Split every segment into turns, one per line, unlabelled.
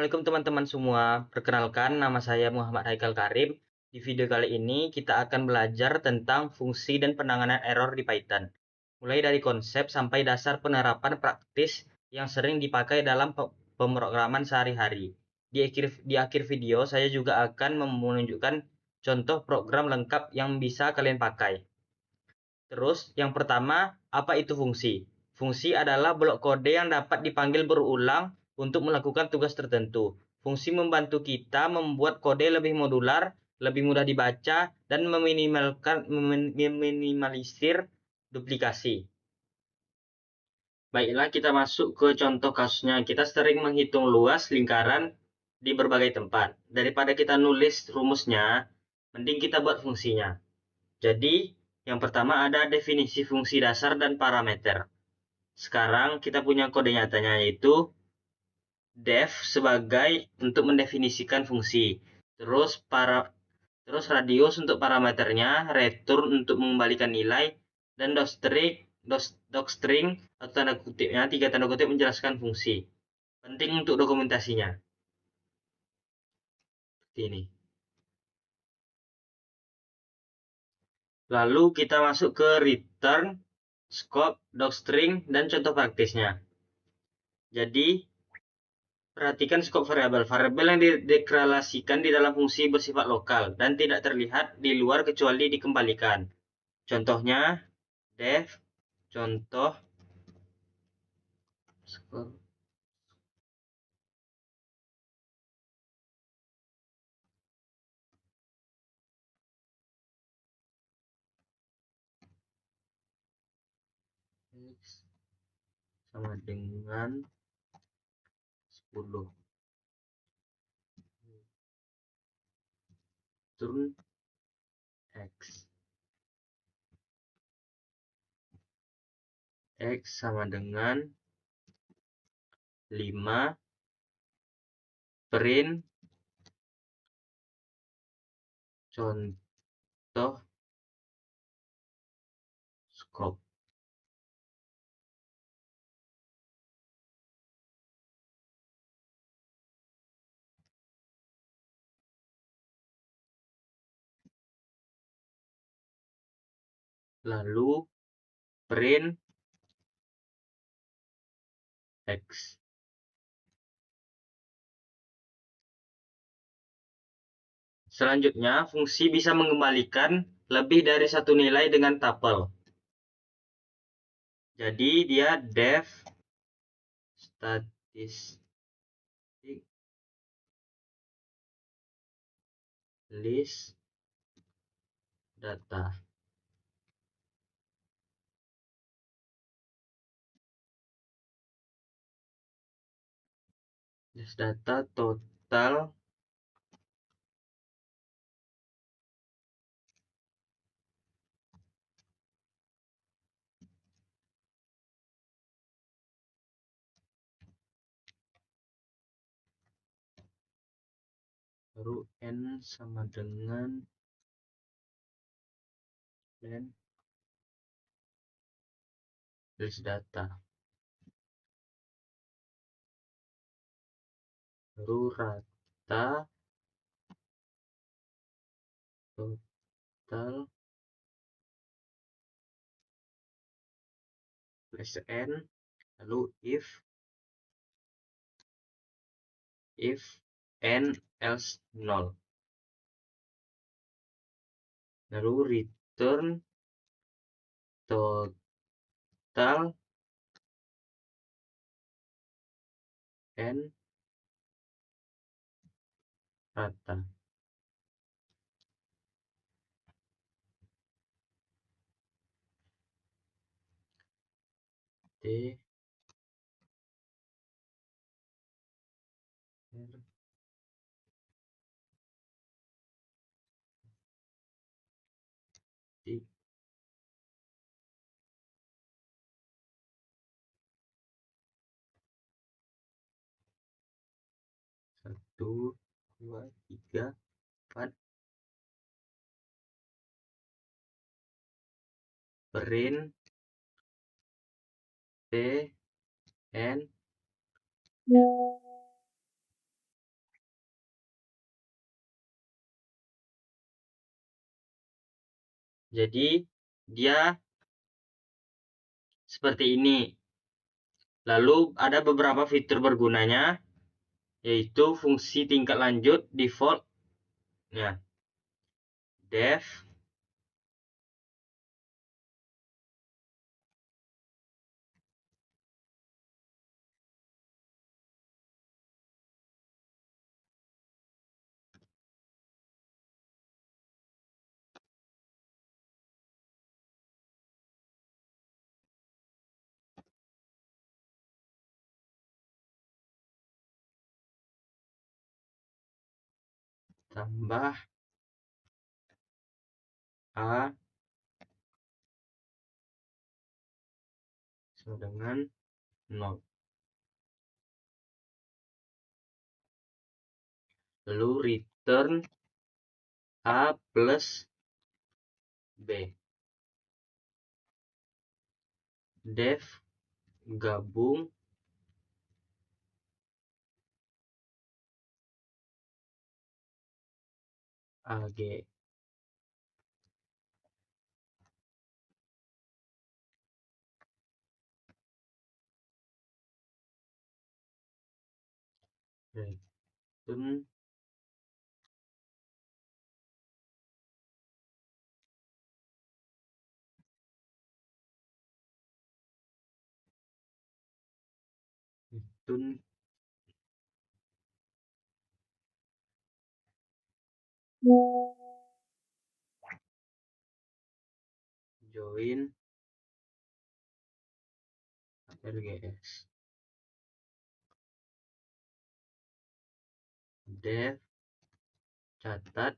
Assalamualaikum teman-teman semua. Perkenalkan, nama saya Muhammad Haikal Karim. Di video kali ini kita akan belajar tentang fungsi dan penanganan error di Python. Mulai dari konsep sampai dasar penerapan praktis yang sering dipakai dalam pemrograman sehari-hari. Di akhir video, saya juga akan menunjukkan contoh program lengkap yang bisa kalian pakai. Terus, yang pertama, apa itu fungsi? Fungsi adalah blok kode yang dapat dipanggil berulang untuk melakukan tugas tertentu. Fungsi membantu kita membuat kode lebih modular, lebih mudah dibaca, dan meminimalisir duplikasi. Baiklah, kita masuk ke contoh kasusnya. Kita sering menghitung luas lingkaran di berbagai tempat. Daripada kita nulis rumusnya, mending kita buat fungsinya. Jadi, yang pertama ada definisi fungsi dasar dan parameter. Sekarang kita punya kode nyatanya, yaitu def sebagai untuk mendefinisikan fungsi. Terus radius untuk parameternya, return untuk mengembalikan nilai, dan docstring atau tanda kutipnya, 3 tanda kutip menjelaskan fungsi. Penting untuk dokumentasinya. Seperti ini. Lalu kita masuk ke return, scope, docstring, dan contoh praktisnya. Jadi, perhatikan skop variabel. Variabel yang dideklarasikan di dalam fungsi bersifat lokal dan tidak terlihat di luar kecuali dikembalikan. Contohnya, def, contoh, x sama dengan 10. Turn x. X sama dengan 5. Print contoh scope. Lalu print x. Selanjutnya, fungsi bisa mengembalikan lebih dari satu nilai dengan tuple. Jadi dia def statistik list data. List data total baru n sama dengan dan list data baru rata total plus n, lalu if n else 0, lalu return total n rata. D R 1 2 3 4 print T N Jadi dia seperti ini. Lalu ada beberapa fitur bergunanya, yaitu fungsi tingkat lanjut default, ya, def, tambah A sama dengan 0. Lalu return A plus B. Def gabung AG. Return return join LGS. Def catat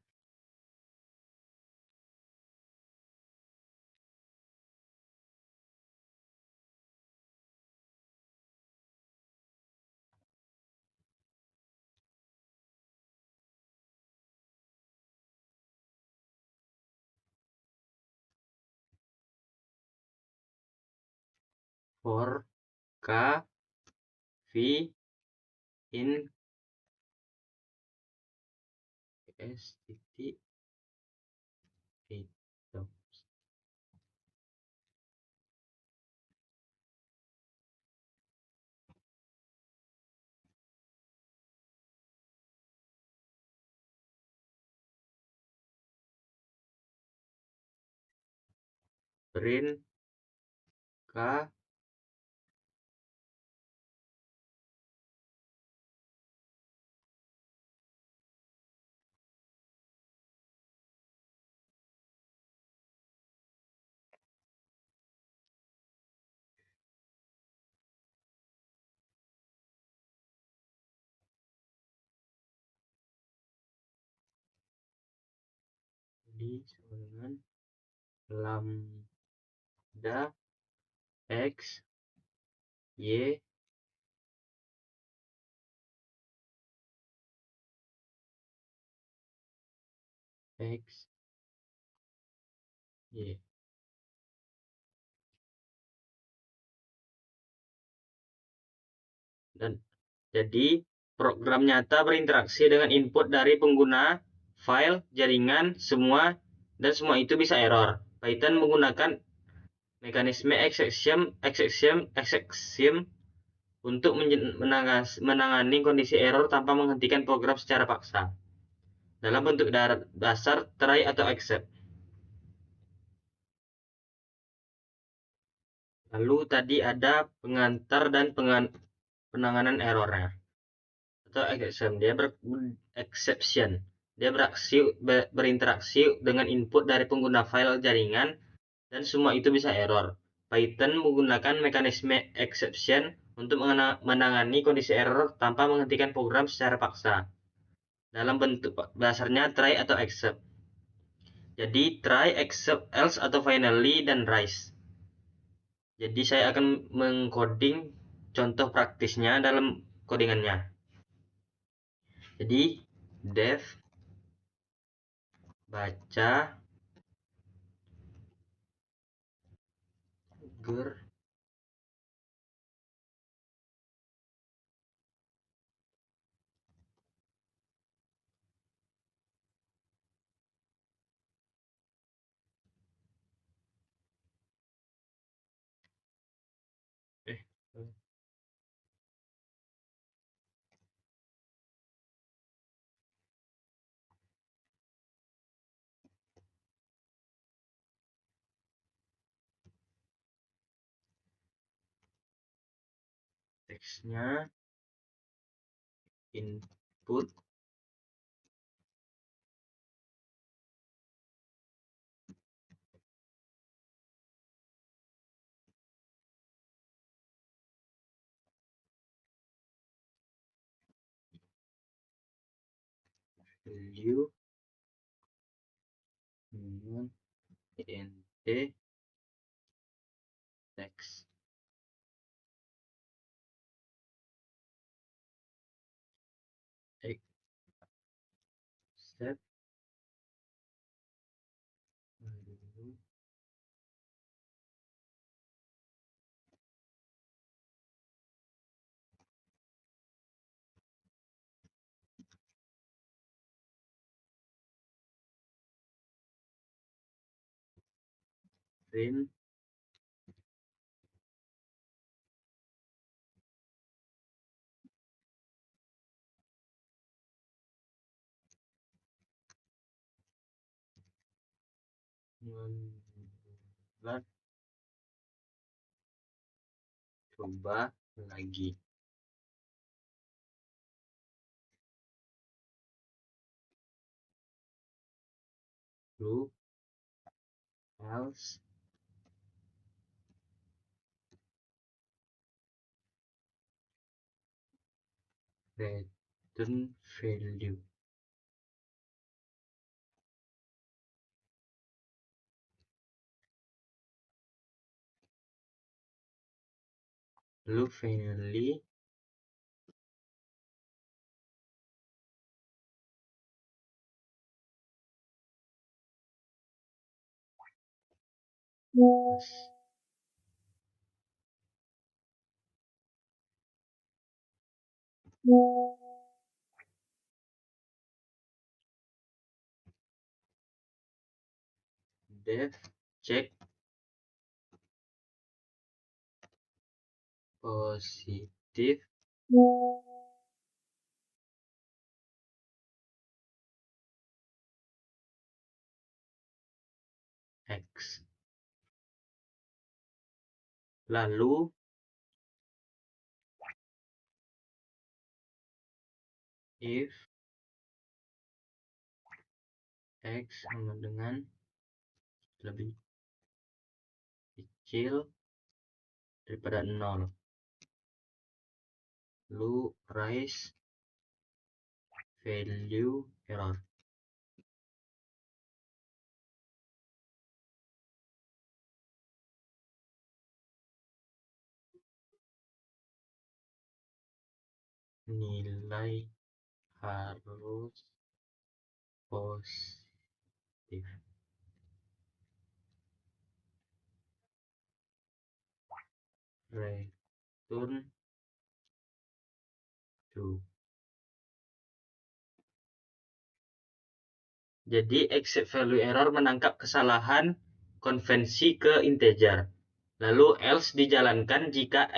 for k v in s titik itu. Print k di sama dengan lambda x y x y. Dan jadi program nyata berinteraksi dengan input dari pengguna, file, jaringan, semua, dan semua itu bisa error. Python menggunakan mekanisme exception untuk menangani kondisi error tanpa menghentikan program secara paksa dalam bentuk dasar try atau except. Lalu tadi ada pengantar dan penanganan errornya atau exception. Dia berinteraksi dengan input dari pengguna file jaringan dan semua itu bisa error. Python menggunakan mekanisme exception untuk menangani kondisi error tanpa menghentikan program secara paksa dalam bentuk dasarnya try atau except. Jadi try, except, else atau finally dan rise. Jadi saya akan mengcoding contoh praktisnya dalam codingannya. Jadi def baca ger Teksnya input value int text accept value print membuat coba lagi true else return value. Lalu finally def check positif x. Lalu if x sama dengan lebih kecil daripada 0, lalu raise value error. Nilai harus positif. Return true. Jadi accept value error menangkap kesalahan konvensi ke integer. Lalu else dijalankan jika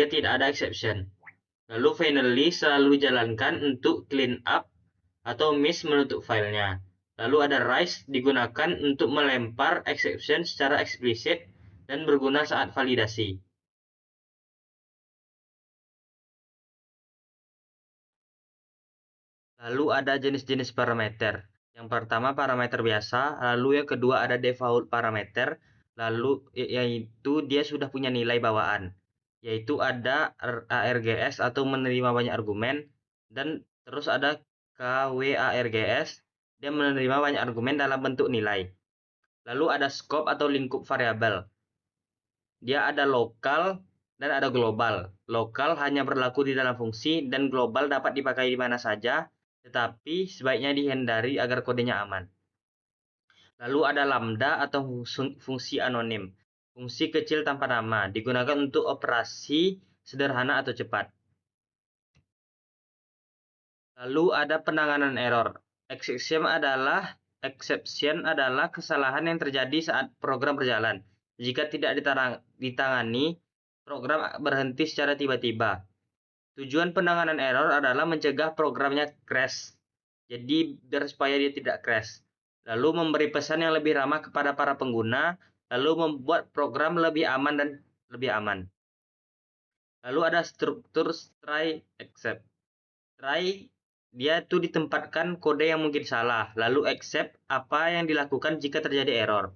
tidak ada exception. Lalu finally selalu dijalankan untuk clean up atau miss menutup filenya. Lalu ada rise digunakan untuk melempar exception secara eksplisit dan berguna saat validasi. Lalu ada jenis-jenis parameter. Yang pertama parameter biasa, lalu yang kedua ada default parameter, lalu yaitu dia sudah punya nilai bawaan, yaitu ada ARGS atau menerima banyak argumen, dan terus ada KWARGS, dia menerima banyak argumen dalam bentuk nilai. Lalu ada scope atau lingkup variabel. Dia ada lokal dan ada global. Lokal hanya berlaku di dalam fungsi dan global dapat dipakai di mana saja, tetapi sebaiknya dihindari agar kodenya aman. Lalu ada lambda atau fungsi anonim. Fungsi kecil tanpa nama, digunakan untuk operasi sederhana atau cepat. Lalu ada penanganan error. Exception adalah exception adalah kesalahan yang terjadi saat program berjalan. Jika tidak ditangani, program berhenti secara tiba-tiba. Tujuan penanganan error adalah mencegah programnya crash. Jadi biar supaya dia tidak crash. Lalu memberi pesan yang lebih ramah kepada para pengguna, lalu membuat program lebih aman dan lebih aman. Lalu ada struktur try except. Try dia tuh ditempatkan kode yang mungkin salah, lalu accept apa yang dilakukan jika terjadi error.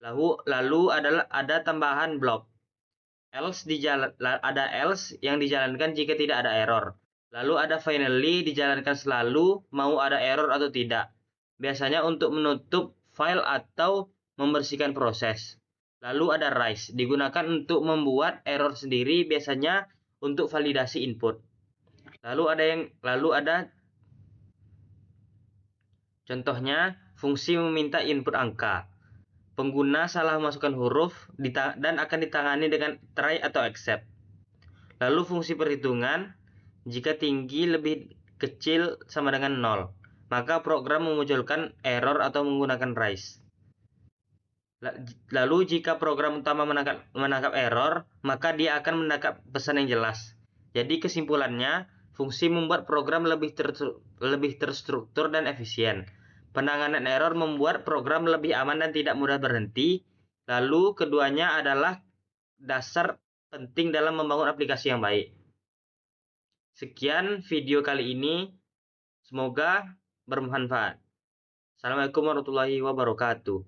Lalu ada tambahan block. Ada else yang dijalankan jika tidak ada error. Lalu ada finally dijalankan selalu mau ada error atau tidak. Biasanya untuk menutup file atau membersihkan proses. Lalu ada rise digunakan untuk membuat error sendiri, biasanya untuk validasi input. Lalu ada contohnya fungsi meminta input angka. Pengguna salah memasukkan huruf dan akan ditangani dengan try atau accept. Lalu fungsi perhitungan, jika tinggi lebih kecil sama dengan 0, maka program memunculkan error atau menggunakan rise. Lalu jika program utama menangkap error, maka dia akan menangkap pesan yang jelas. Jadi kesimpulannya, fungsi membuat program lebih terstruktur dan efisien. Penanganan error membuat program lebih aman dan tidak mudah berhenti. Lalu keduanya adalah dasar penting dalam membangun aplikasi yang baik. Sekian video kali ini. Semoga bermanfaat. Assalamualaikum warahmatullahi wabarakatuh.